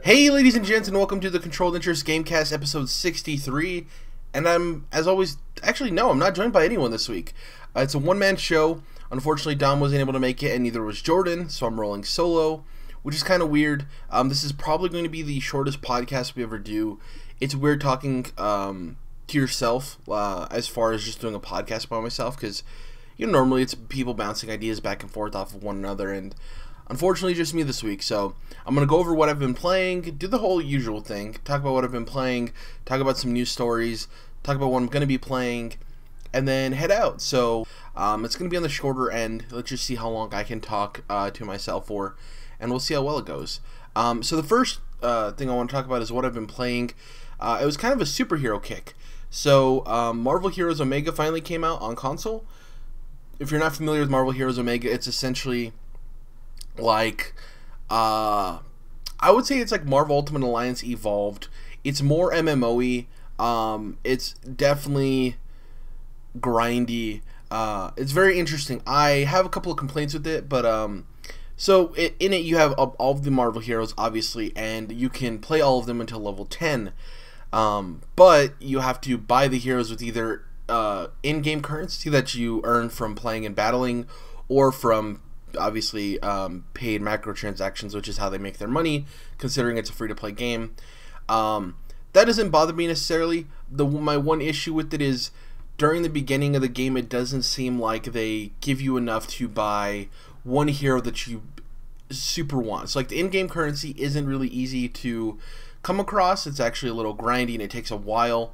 Hey ladies and gents, and welcome to the Controlled Interest Gamecast episode 63. And I'm, as always, actually no, I'm not joined by anyone this week. It's a one-man show. Unfortunately, Dom wasn't able to make it, and neither was Jordan, so I'm rolling solo, which is kind of weird. This is probably going to be the shortest podcast we ever do. It's weird talking to yourself as far as just doing a podcast by myself, because normally it's people bouncing ideas back and forth off of one another, and unfortunately, just me this week. So I'm going to go over what I've been playing, do the whole usual thing, talk about what I've been playing, talk about some news stories, talk about what I'm going to be playing, and then head out. So it's going to be on the shorter end. Let's just see how long I can talk to myself for, and we'll see how well it goes. So the first thing I want to talk about is what I've been playing. It was kind of a superhero kick. So Marvel Heroes Omega finally came out on console. If you're not familiar with Marvel Heroes Omega, it's essentially like I would say it's like Marvel Ultimate Alliance evolved. It's more MMO-y. It's definitely grindy. It's very interesting. I have a couple of complaints with it, but so in it you have all of the Marvel heroes, obviously, and you can play all of them until level 10. But you have to buy the heroes with either in-game currency that you earn from playing and battling, or from obviously paid microtransactions, which is how they make their money, considering it's a free-to-play game. That doesn't bother me necessarily. My one issue with it is during the beginning of the game, it doesn't seem like they give you enough to buy one hero that you super want. So like the in-game currency isn't really easy to come across. It's actually a little grindy and it takes a while.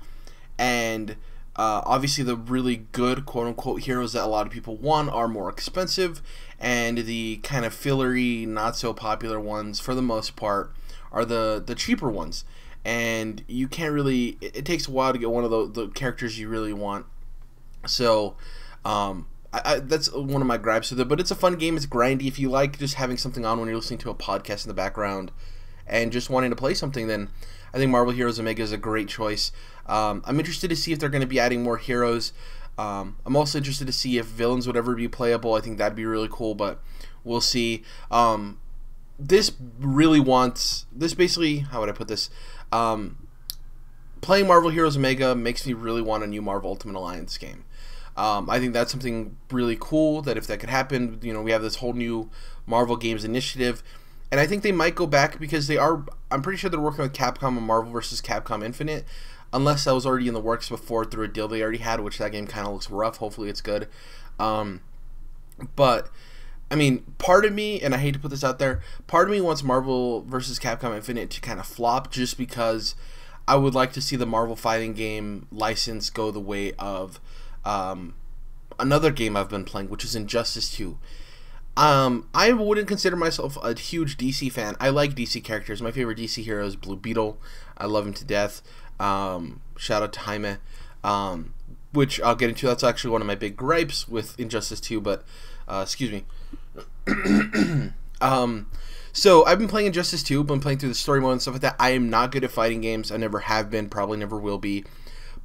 And obviously the really good quote-unquote heroes that a lot of people want are more expensive, and the kind of fillery, not so popular ones for the most part are the cheaper ones. And you can't really, it takes a while to get one of the characters you really want. So that's one of my gripes with it, but it's a fun game. It's grindy. If you like just having something on when you're listening to a podcast in the background and just wanting to play something, then I think Marvel Heroes Omega is a great choice. I'm interested to see if they're going to be adding more heroes. I'm also interested to see if villains would ever be playable. I think that'd be really cool, but we'll see. This basically, how would I put this? Playing Marvel Heroes Omega makes me really want a new Marvel Ultimate Alliance game. I think that's something really cool, that if that could happen, we have this whole new Marvel Games initiative. And I think they might go back because I'm pretty sure they're working with Capcom on Marvel vs. Capcom Infinite, unless that was already in the works before through a deal they already had, which that game kind of looks rough. Hopefully it's good. But, I mean, part of me, and I hate to put this out there, part of me wants Marvel vs. Capcom Infinite to kind of flop, just because I would like to see the Marvel fighting game license go the way of another game I've been playing, which is Injustice 2. I wouldn't consider myself a huge DC fan. I like DC characters. My favorite DC hero is Blue Beetle. I love him to death. Shout out to Jaime, which I'll get into. That's actually one of my big gripes with Injustice 2, but excuse me. So I've been playing Injustice 2, been playing through the story mode and stuff like that. I am not good at fighting games. I never have been, probably never will be.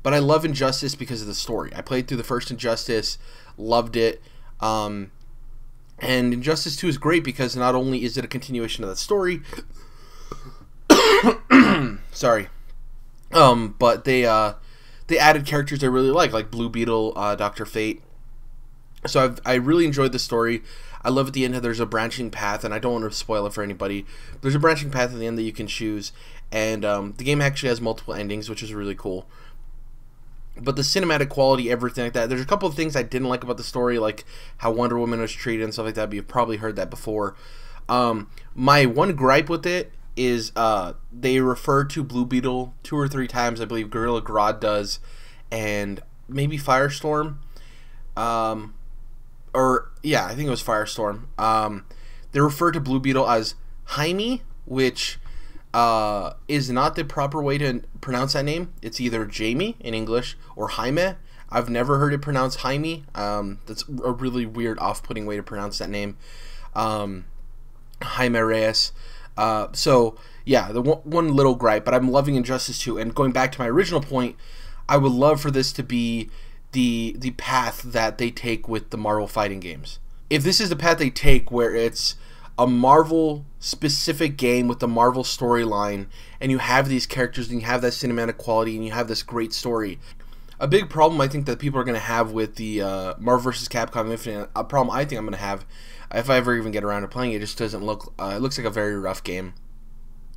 But I love Injustice because of the story. I played through the first Injustice, loved it. And Injustice 2 is great because not only is it a continuation of that story, sorry, but they added characters I really like Blue Beetle, Dr. Fate. So I really enjoyed the story. I love at the end how there's a branching path, and I don't want to spoil it for anybody. There's a branching path at the end that you can choose, and the game actually has multiple endings, which is really cool. But the cinematic quality, everything like that. There's a couple of things I didn't like about the story, like how Wonder Woman was treated and stuff like that, but you've probably heard that before. My one gripe with it is they refer to Blue Beetle 2 or 3 times. I believe Gorilla Grodd does, and maybe Firestorm. Yeah, I think it was Firestorm. They refer to Blue Beetle as Jaime, which is not the proper way to pronounce that name. It's either Jamie in English or Jaime. I've never heard it pronounced Jaime. That's a really weird, off-putting way to pronounce that name. Jaime Reyes. So, yeah, the one little gripe, but I'm loving Injustice 2. And going back to my original point, I would love for this to be the path that they take with the Marvel fighting games. If this is the path they take, where it's a Marvel specific game with the Marvel storyline, and you have these characters and you have that cinematic quality and you have this great story. A big problem I think that people are going to have with the Marvel vs. Capcom Infinite, a problem I think I'm going to have if I ever even get around to playing it, just doesn't look, it looks like a very rough game,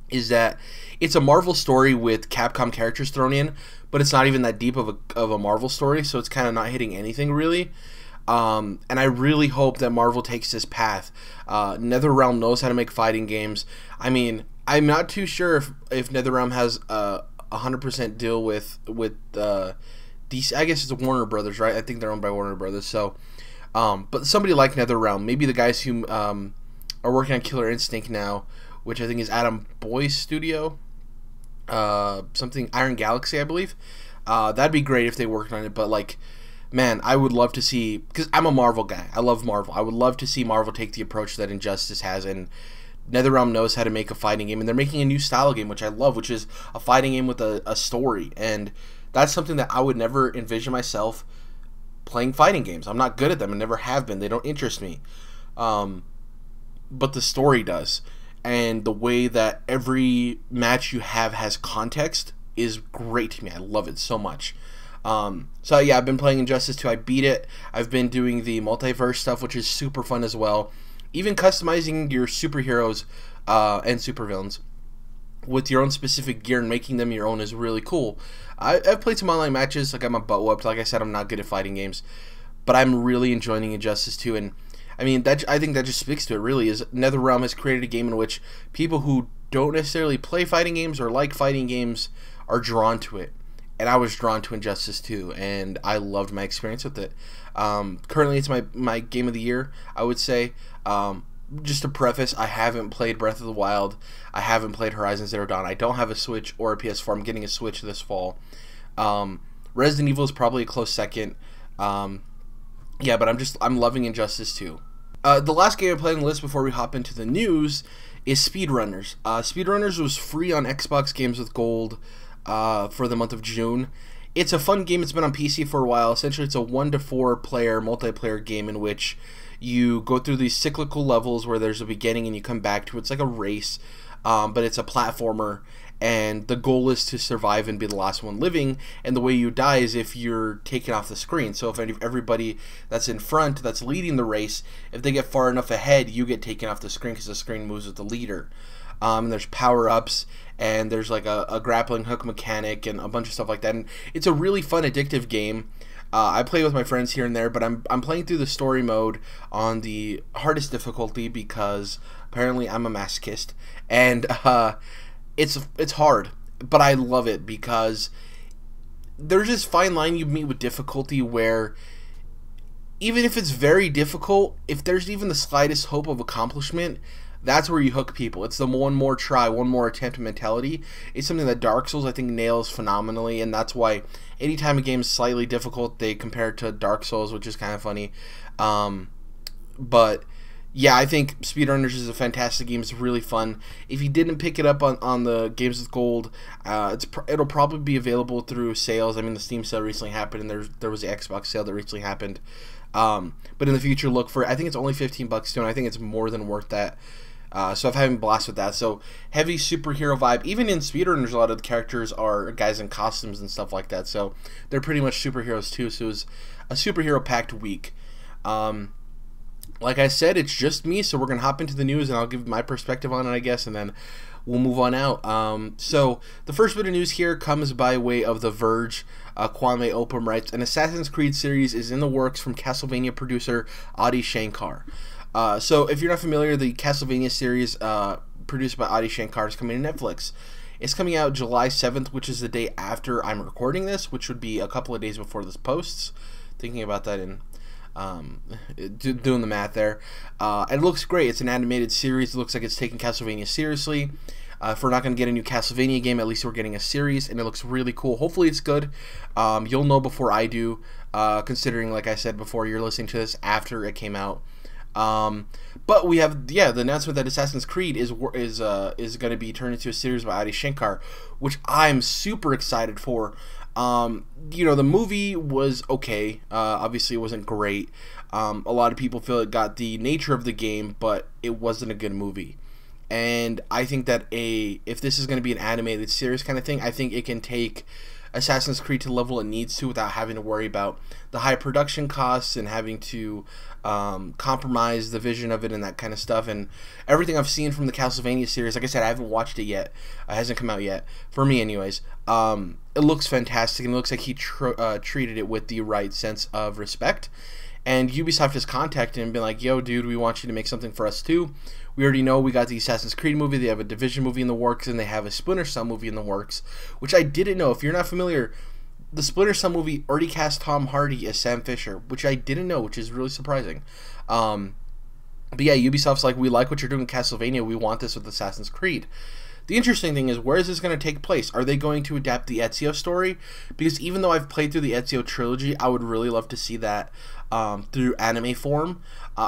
is that it's a Marvel story with Capcom characters thrown in, but it's not even that deep of a Marvel story, so it's kind of not hitting anything really. And I really hope that Marvel takes this path. NetherRealm knows how to make fighting games. I mean, I'm not too sure if NetherRealm has a 100% deal with DC. I guess it's Warner Brothers, right? I think they're owned by Warner Brothers. So, but somebody like NetherRealm, maybe the guys who are working on Killer Instinct now, which I think is Adam Boy's studio, something Iron Galaxy, I believe. That'd be great if they worked on it. But like, man, I would love to see, because I'm a Marvel guy. I love Marvel. I would love to see Marvel take the approach that Injustice has, and NetherRealm knows how to make a fighting game, and they're making a new style game, which I love, which is a fighting game with a story, and that's something that I would never envision myself playing fighting games. I'm not good at them and never have been. They don't interest me. But the story does, and the way that every match you have has context is great to me. I love it so much. So yeah, I've been playing Injustice 2. I beat it. I've been doing the multiverse stuff, which is super fun as well. Even customizing your superheroes and supervillains with your own specific gear and making them your own is really cool. I've played some online matches. I got my butt whooped. Like I said, I'm not good at fighting games, but I'm really enjoying Injustice 2. And I mean, I think that just speaks to it. Really, is NetherRealm has created a game in which people who don't necessarily play fighting games or like fighting games are drawn to it. And I was drawn to Injustice 2, and I loved my experience with it. Currently, it's my game of the year, I would say. Just to preface, I haven't played Breath of the Wild. I haven't played Horizon Zero Dawn. I don't have a Switch or a PS4. I'm getting a Switch this fall. Resident Evil is probably a close second. Yeah, but I'm loving Injustice 2. The last game I played on the list before we hop into the news is Speedrunners. Speedrunners was free on Xbox Games with Gold for the month of June. It's a fun game. It's been on PC for a while. Essentially, it's a 1 to 4 player multiplayer game in which you go through these cyclical levels where there's a beginning and you come back to it. It's like a race, but it's a platformer, and the goal is to survive and be the last one living, and the way you die is if you're taken off the screen. So if everybody that's in front, that's leading the race, if they get far enough ahead, you get taken off the screen because the screen moves with the leader. And there's power-ups, and there's like a grappling hook mechanic and a bunch of stuff like that. And it's a really fun, addictive game. I play with my friends here and there, but I'm playing through the story mode on the hardest difficulty because apparently I'm a masochist, and it's hard, but I love it because there's this fine line you meet with difficulty where even if it's very difficult, if there's even the slightest hope of accomplishment, that's where you hook people. It's the one more try, one more attempt mentality. It's something that Dark Souls, I think, nails phenomenally, and that's why anytime a game is slightly difficult, they compare it to Dark Souls, which is kind of funny. But yeah, I think Speedrunners is a fantastic game. It's really fun. If you didn't pick it up on the Games with Gold, it'll probably be available through sales. I mean, the Steam sale recently happened, and there was the Xbox sale that recently happened. But in the future, look for it. I think it's only $15 too, and I think it's more than worth that. So I'm having a blast with that. So heavy superhero vibe. Even in Speedrunners, a lot of the characters are guys in costumes and stuff like that. So they're pretty much superheroes too. So it was a superhero-packed week. Like I said, it's just me, so we're going to hop into the news, and I'll give my perspective on it, I guess, and then we'll move on out. So the first bit of news here comes by way of The Verge. Kwame Opum writes, an Assassin's Creed series is in the works from Castlevania producer Adi Shankar. So if you're not familiar, the Castlevania series produced by Adi Shankar is coming to Netflix. It's coming out July 7th, which is the day after I'm recording this, which would be a couple of days before this posts. Thinking about that and doing the math there. And it looks great. It's an animated series. It looks like it's taking Castlevania seriously. If we're not going to get a new Castlevania game, at least we're getting a series, and it looks really cool. Hopefully it's good. You'll know before I do, considering, like I said before, you're listening to this after it came out. But we have, the announcement that Assassin's Creed is going to be turned into a series by Adi Shankar, which I'm super excited for. The movie was okay. Obviously, it wasn't great. A lot of people feel it got the nature of the game, but it wasn't a good movie. And I think that if this is going to be an animated series kind of thing, I think it can take Assassin's Creed to the level it needs to without having to worry about the high production costs and having to compromise the vision of it and that kind of stuff. And everything I've seen from the Castlevania series, like I said, I haven't watched it yet. It hasn't come out yet, for me anyways. It looks fantastic, and it looks like he treated it with the right sense of respect. And Ubisoft has contacted him and been like, yo, dude, we want you to make something for us too. We already know we got the Assassin's Creed movie, they have a Division movie in the works, and they have a Splinter Cell movie in the works, which I didn't know. If you're not familiar, the Splinter Cell movie already cast Tom Hardy as Sam Fisher, which I didn't know, which is really surprising. But yeah, Ubisoft's like, we like what you're doing in Castlevania, we want this with Assassin's Creed. The interesting thing is, where is this going to take place? Are they going to adapt the Ezio story? Because even though I've played through the Ezio trilogy, I would really love to see that through anime form.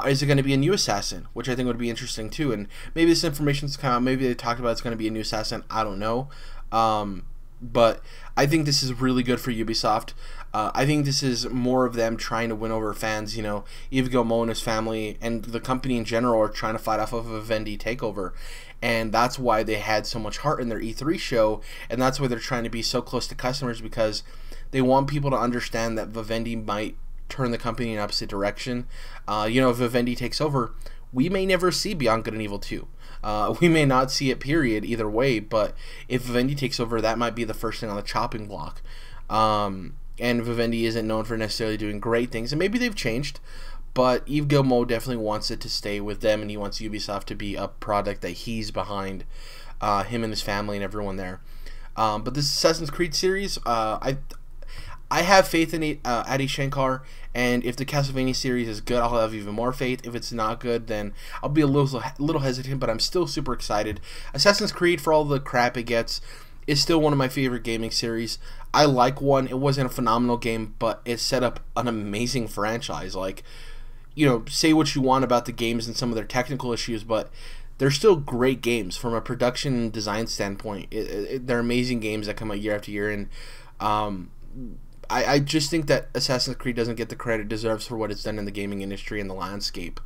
Is it going to be a new assassin? Which I think would be interesting too. And maybe this information's come out. Maybe they talked about it's going to be a new assassin. I don't know. But I think this is really good for Ubisoft. I think this is more of them trying to win over fans. Yves Guillemot and his family and the company in general are trying to fight off of a Vivendi takeover. And that's why they had so much heart in their E3 show. And that's why they're trying to be so close to customers, because they want people to understand that Vivendi might turn the company in opposite direction. If Vivendi takes over, we may never see Beyond Good and Evil 2. We may not see it, period, either way. But if Vivendi takes over, that might be the first thing on the chopping block. And Vivendi isn't known for necessarily doing great things. And maybe they've changed. But Yves Guillemot definitely wants it to stay with them, and he wants Ubisoft to be a product that he's behind, him and his family and everyone there. But this Assassin's Creed series, I have faith in Adi Shankar, and if the Castlevania series is good, I'll have even more faith. If it's not good, then I'll be a little hesitant, but I'm still super excited. Assassin's Creed, for all the crap it gets, is still one of my favorite gaming series. I like one. It wasn't a phenomenal game, but it set up an amazing franchise. Say what you want about the games and some of their technical issues, but they're still great games from a production and design standpoint. They're amazing games that come out year after year, and I just think that Assassin's Creed doesn't get the credit it deserves for what it's done in the gaming industry and the landscape.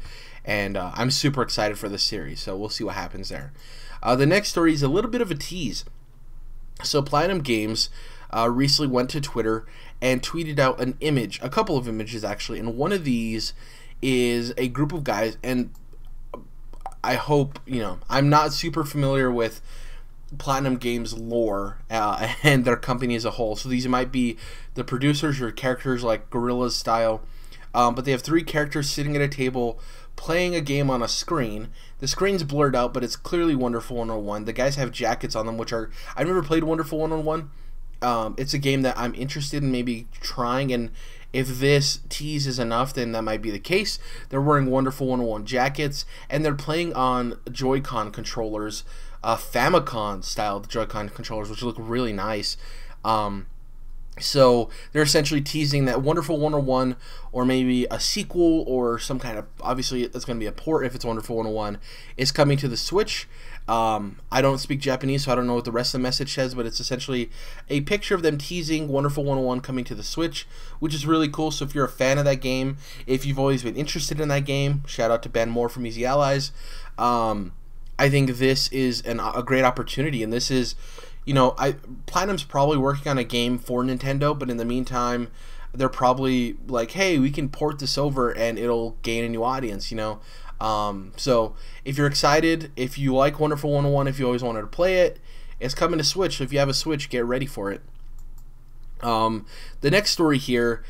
And I'm super excited for this series, so we'll see what happens there. The next story is a little bit of a tease. So Platinum Games recently went to Twitter and tweeted out an image, a couple of images actually, and one of these is a group of guys, and I hope, I'm not super familiar with Platinum Games lore and their company as a whole, so these might be the producers or characters like Guerrilla's style, but they have 3 characters sitting at a table playing a game on a screen. The screen's blurred out, but it's clearly Wonderful 101. The guys have jackets on them, which are, I've never played Wonderful 101. It's a game that I'm interested in maybe trying, and if this tease is enough, then that might be the case. They're wearing Wonderful 101 jackets, and they're playing on Joy-Con controllers, Famicom style Joy-Con controllers, which look really nice. So they're essentially teasing that Wonderful 101, or maybe a sequel or some kind of, obviously it's going to be a port if it's Wonderful 101, is coming to the Switch. I don't speak Japanese, so I don't know what the rest of the message says, but it's essentially a picture of them teasing Wonderful 101 coming to the Switch, which is really cool. So if you're a fan of that game, if you've always been interested in that game, shout out to Ben Moore from Easy Allies. I think this is a great opportunity, and this is, Platinum's probably working on a game for Nintendo, but in the meantime, they're probably like, hey, we can port this over and it'll gain a new audience, So if you're excited, if you like Wonderful 101, if you always wanted to play it, it's coming to Switch. So if you have a Switch, get ready for it. The next story here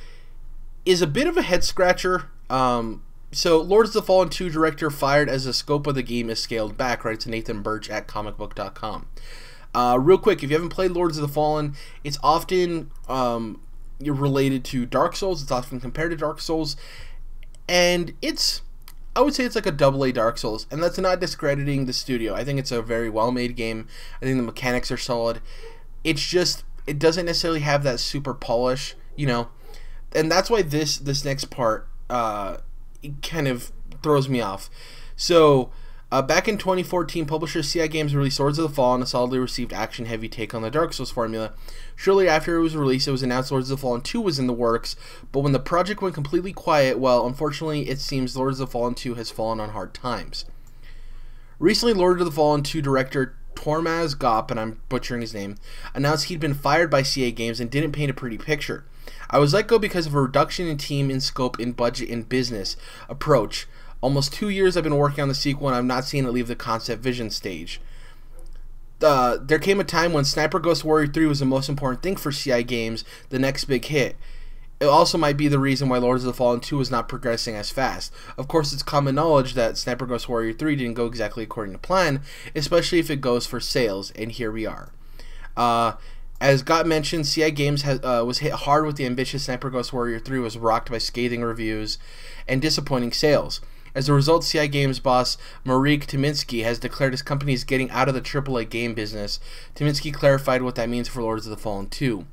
is a bit of a head scratcher. So Lords of the Fallen 2 director fired as the scope of the game is scaled back, writes Nathan Birch at comicbook.com. Real quick, if you haven't played Lords of the Fallen, it's often related to Dark Souls. It's often compared to Dark Souls, and I would say it's like a AA Dark Souls, and that's not discrediting the studio. I think it's a very well-made game. I think the mechanics are solid. It's just, it doesn't necessarily have that super polish, and that's why this next part it kind of throws me off. So Back in 2014, publisher CI Games released Lords of the Fallen, a solidly received action-heavy take on the Dark Souls formula. Shortly after it was released, it was announced Lords of the Fallen 2 was in the works, but when the project went completely quiet, well, unfortunately, it seems Lords of the Fallen 2 has fallen on hard times. Recently, Lords of the Fallen 2 director Tormaz Gop, and I'm butchering his name, announced he'd been fired by CI Games and didn't paint a pretty picture. I was let go because of a reduction in team, in scope, in budget, in business approach. Almost 2 years I've been working on the sequel, and I've not seen it leave the concept vision stage. There came a time when Sniper Ghost Warrior 3 was the most important thing for CI Games, the next big hit. It also might be the reason why Lords of the Fallen 2 is not progressing as fast. Of course, it's common knowledge that Sniper Ghost Warrior 3 didn't go exactly according to plan, especially if it goes for sales, and here we are. As Gott mentioned, CI Games was hit hard with the ambitious Sniper Ghost Warrior 3, was rocked by scathing reviews and disappointing sales. As a result, CI Games boss Marek Tymiński has declared his company is getting out of the AAA game business. Tymiński clarified what that means for Lords of the Fallen 2.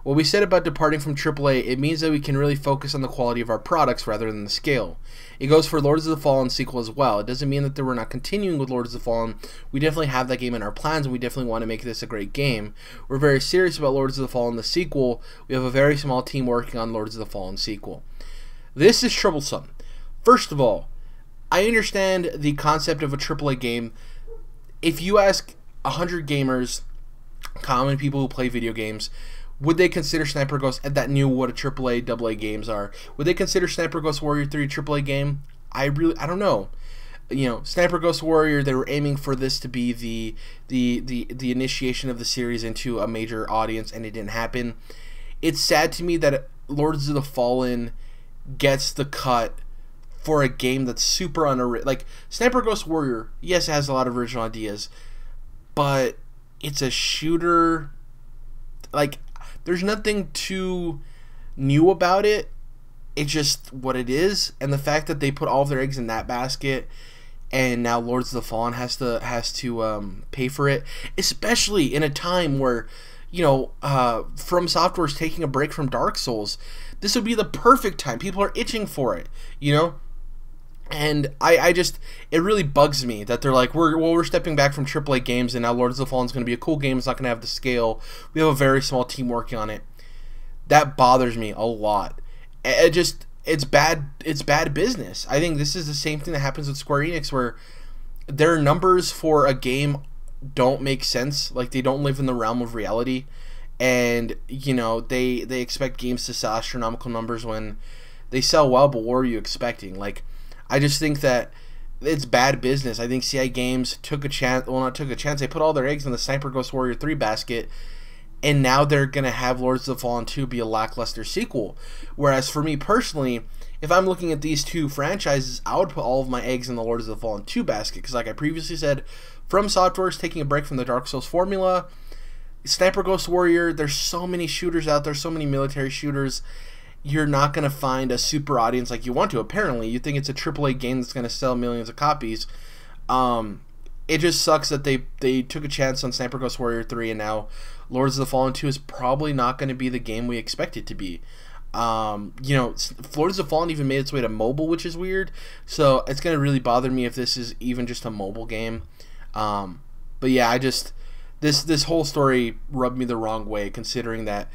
What we said about departing from AAA, it means that we can really focus on the quality of our products rather than the scale. It goes for Lords of the Fallen sequel as well. It doesn't mean that we're not continuing with Lords of the Fallen. We definitely have that game in our plans, and we definitely want to make this a great game. We're very serious about Lords of the Fallen, the sequel. We have a very small team working on Lords of the Fallen sequel. This is troublesome. First of all, I understand the concept of a AAA game. If you ask 100 gamers, common people who play video games, would they consider Sniper Ghost, that knew what a AAA, AA games are, would they consider Sniper Ghost Warrior 3 a AAA game? I don't know. You know, Sniper Ghost Warrior, they were aiming for this to be the initiation of the series into a major audience, and it didn't happen. It's sad to me that Lords of the Fallen gets the cut for a game that's super underrated. Like, Sniper Ghost Warrior, yes, it has a lot of original ideas, but it's a shooter. Like, there's nothing too new about it. It's just what it is, and the fact that they put all of their eggs in that basket, and now Lords of the Fallen has to pay for it, especially in a time where, you know, From Software's taking a break from Dark Souls. This would be the perfect time. People are itching for it, you know. And I just, it really bugs me that they're like, we're stepping back from AAA games, and now Lords of the Fallen is going to be a cool game. It's not going to have the scale. We have a very small team working on it. That bothers me a lot. It's bad business. I think this is the same thing that happens with Square Enix, where their numbers for a game don't make sense. Like, they don't live in the realm of reality, and you know, they expect games to sell astronomical numbers when they sell well. But what are you expecting? Like, I just think that it's bad business. I think CI Games took a chance. Well, not took a chance. They put all their eggs in the Sniper Ghost Warrior 3 basket, and now they're going to have Lords of the Fallen 2 be a lackluster sequel. Whereas for me personally, if I'm looking at these two franchises, I would put all of my eggs in the Lords of the Fallen 2 basket, because like I previously said, From Software is taking a break from the Dark Souls formula. Sniper Ghost Warrior, there's so many shooters out there, so many military shooters. You're not going to find a super audience like you want to, apparently. You think it's a AAA game that's going to sell millions of copies. It just sucks that they took a chance on Sniper Ghost Warrior 3, and now Lords of the Fallen 2 is probably not going to be the game we expect it to be. You know, Lords of the Fallen even made its way to mobile, which is weird. So it's going to really bother me if this is even just a mobile game. But yeah, this whole story rubbed me the wrong way, considering that,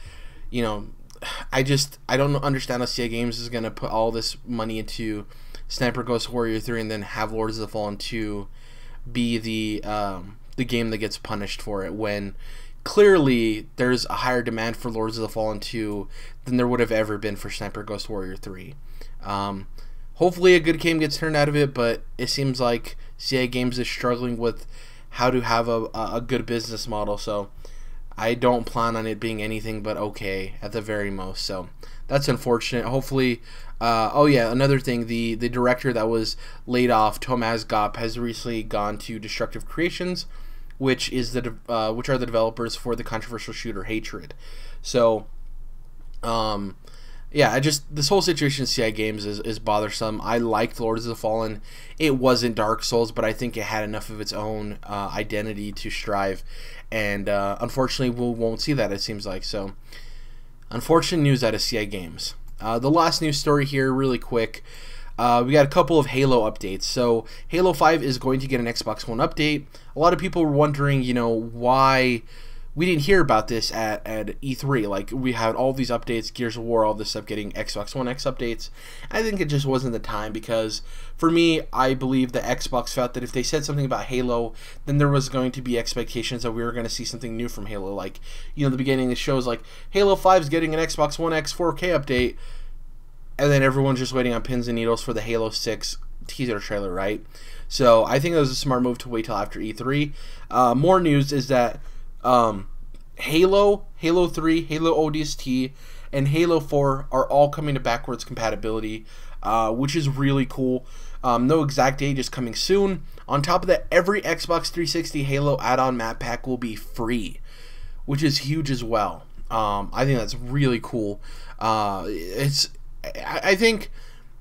you know, I don't understand how CI Games is going to put all this money into Sniper Ghost Warrior 3 and then have Lords of the Fallen 2 be the game that gets punished for it, when clearly there's a higher demand for Lords of the Fallen 2 than there would have ever been for Sniper Ghost Warrior 3. Hopefully a good game gets turned out of it, but it seems like CI Games is struggling with how to have a good business model, so I don't plan on it being anything but okay at the very most. So that's unfortunate. Hopefully, oh yeah, another thing, the director that was laid off, Tomaz Gop, has recently gone to Destructive Creations, which are the developers for the controversial shooter Hatred. So, yeah, this whole situation in CI Games is bothersome. I liked Lords of the Fallen. It wasn't Dark Souls, but I think it had enough of its own identity to strive. And unfortunately, we won't see that, it seems like. So, unfortunate news out of CI Games. The last news story here, really quick. We got a couple of Halo updates. So Halo 5 is going to get an Xbox One update. A lot of people were wondering, why we didn't hear about this at E3. Like, we had all these updates, Gears of War, all this stuff getting Xbox One X updates. I think it just wasn't the time because, for me, I believe that Xbox felt that if they said something about Halo, then there was going to be expectations that we were going to see something new from Halo. Like, the beginning of the show is like, Halo 5 is getting an Xbox One X 4K update, and then everyone's just waiting on pins and needles for the Halo 6 teaser trailer, right? So I think it was a smart move to wait till after E3. More news is that Halo, Halo 3, Halo ODST, and Halo 4 are all coming to backwards compatibility, which is really cool. No exact date, just coming soon. On top of that, every Xbox 360 Halo add-on map pack will be free, which is huge as well. I think that's really cool. I think,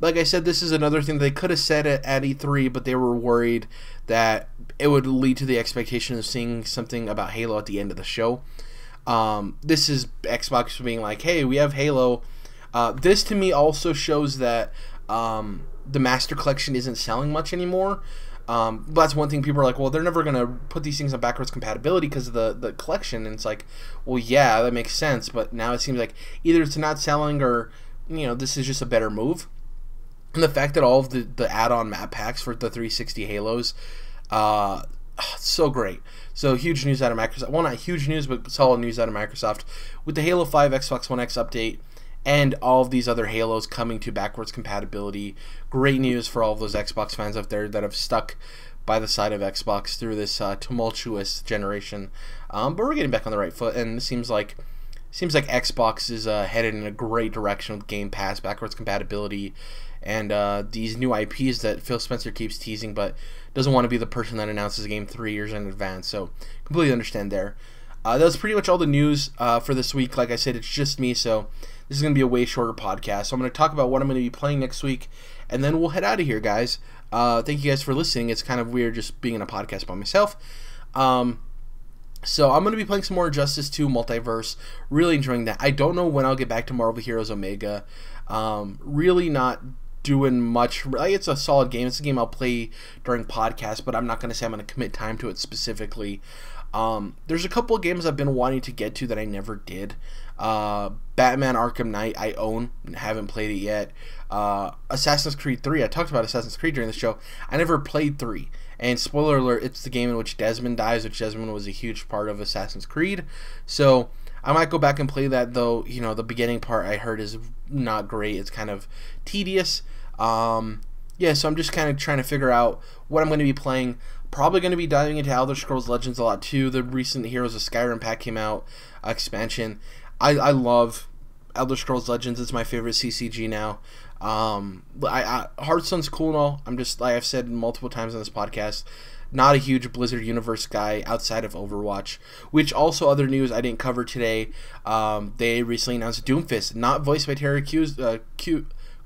like I said, this is another thing they could have said at E3, but they were worried that it would lead to the expectation of seeing something about Halo at the end of the show. This is Xbox being like, hey, we have Halo. This to me also shows that the Master Collection isn't selling much anymore. That's one thing people are like, well, they're never going to put these things on backwards compatibility because of the collection. And it's like, well, yeah, that makes sense. But now it seems like either it's not selling or, this is just a better move. And the fact that all of the add-on map packs for the 360 Halos, so great. So huge news out of Microsoft. Well, not huge news, but solid news out of Microsoft. With the Halo 5 Xbox One X update and all of these other Halos coming to backwards compatibility. Great news for all of those Xbox fans out there that have stuck by the side of Xbox through this tumultuous generation. But we're getting back on the right foot, and it seems like Xbox is headed in a great direction with Game Pass, backwards compatibility, and these new IPs that Phil Spencer keeps teasing, but doesn't want to be the person that announces a game 3 years in advance. So completely understand there. That was pretty much all the news for this week. Like I said, it's just me, so this is going to be a way shorter podcast. So I'm going to talk about what I'm going to be playing next week, and then we'll head out of here, guys. Thank you guys for listening. It's kind of weird just being in a podcast by myself. So I'm going to be playing some more Injustice 2 Multiverse. Really enjoying that. I don't know when I'll get back to Marvel Heroes Omega. Really not doing much. It's a solid game. It's a game I'll play during podcasts, but I'm not going to say I'm going to commit time to it specifically. There's a couple of games I've been wanting to get to that I never did. Batman Arkham Knight I own and haven't played it yet. Assassin's Creed 3, I talked about Assassin's Creed during the show. I never played 3. And spoiler alert, it's the game in which Desmond dies, which Desmond was a huge part of Assassin's Creed. So I might go back and play that, though. The beginning part I heard is not great. It's kind of tedious. Yeah, so I'm just kind of trying to figure out what I'm going to be playing. Probably going to be diving into Elder Scrolls Legends a lot too. The recent Heroes of Skyrim pack came out, expansion. I love Elder Scrolls Legends. It's my favorite CCG now. Hearthstone's cool and all. I'm just, like I've said multiple times on this podcast, not a huge Blizzard Universe guy outside of Overwatch. Which also, other news I didn't cover today, they recently announced Doomfist, not voiced by Terry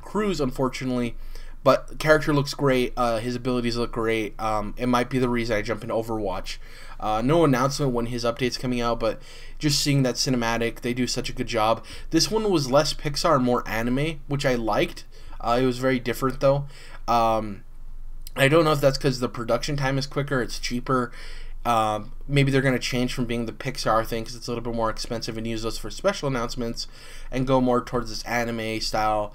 Crews, unfortunately. But character looks great. His abilities look great. It might be the reason I jump into Overwatch. No announcement when his update's coming out, but just seeing that cinematic, they do such a good job. This one was less Pixar and more anime, which I liked. It was very different, though. I don't know if that's because the production time is quicker, it's cheaper. Maybe they're going to change from being the Pixar thing because it's a little bit more expensive and use those for special announcements and go more towards this anime style,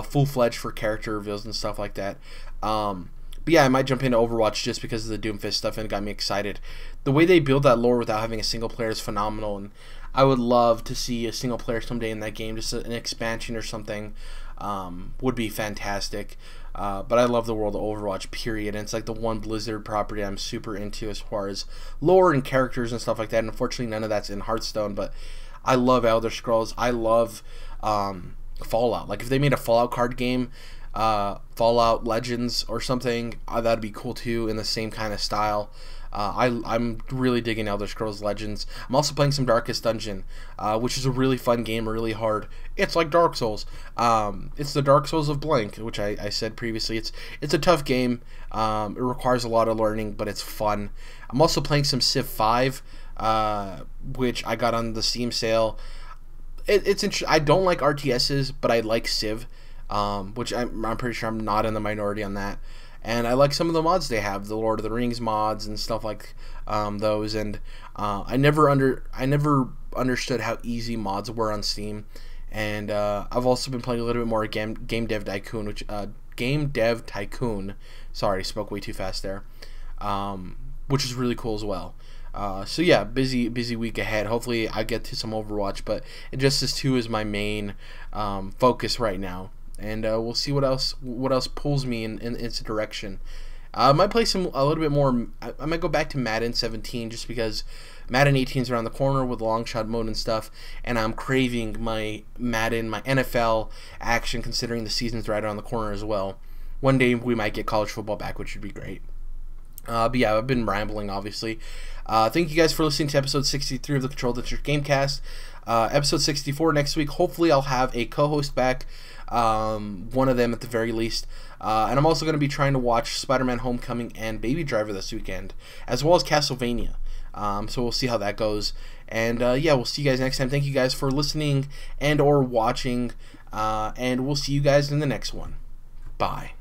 full-fledged for character reveals and stuff like that. But yeah, I might jump into Overwatch just because of the Doomfist stuff and it got me excited. The way they build that lore without having a single player is phenomenal, and I would love to see a single player someday in that game, just an expansion or something. Would be fantastic. But I love the world of Overwatch, period. And it's like the one Blizzard property I'm super into as far as lore and characters and stuff like that. And unfortunately, none of that's in Hearthstone. But I love Elder Scrolls. I love Fallout. Like, if they made a Fallout card game, Fallout Legends or something, that'd be cool too, in the same kind of style. I'm really digging Elder Scrolls Legends. I'm also playing some Darkest Dungeon, which is a really fun game, really hard. It's like Dark Souls. It's the Dark Souls of blank, which I said previously. It's a tough game. It requires a lot of learning, but it's fun. I'm also playing some Civ 5, which I got on the Steam sale. It's interesting. I don't like RTSs, but I like Civ. which I'm pretty sure I'm not in the minority on that. And I like some of the mods they have, the Lord of the Rings mods and stuff like those. And I never understood how easy mods were on Steam. And I've also been playing a little bit more Game Dev Tycoon. Sorry, spoke way too fast there. Which is really cool as well. So yeah, busy week ahead. Hopefully I get to some Overwatch, but Injustice 2 is my main focus right now. And we'll see what else pulls me in its direction. I might play a little bit more. I might go back to Madden 17 just because Madden 18 is around the corner with long shot mode and stuff, and I'm craving my Madden, my NFL action, considering the season's right around the corner as well. One day we might get college football back, which would be great. But yeah, I've been rambling, obviously. Thank you guys for listening to episode 63 of the Controlled Interest Gamecast. Episode 64 next week. Hopefully I'll have a co-host back, one of them at the very least. And I'm also going to be trying to watch Spider-Man Homecoming and Baby Driver this weekend, as well as Castlevania. So we'll see how that goes. And yeah, we'll see you guys next time. Thank you guys for listening and or watching. And we'll see you guys in the next one. Bye.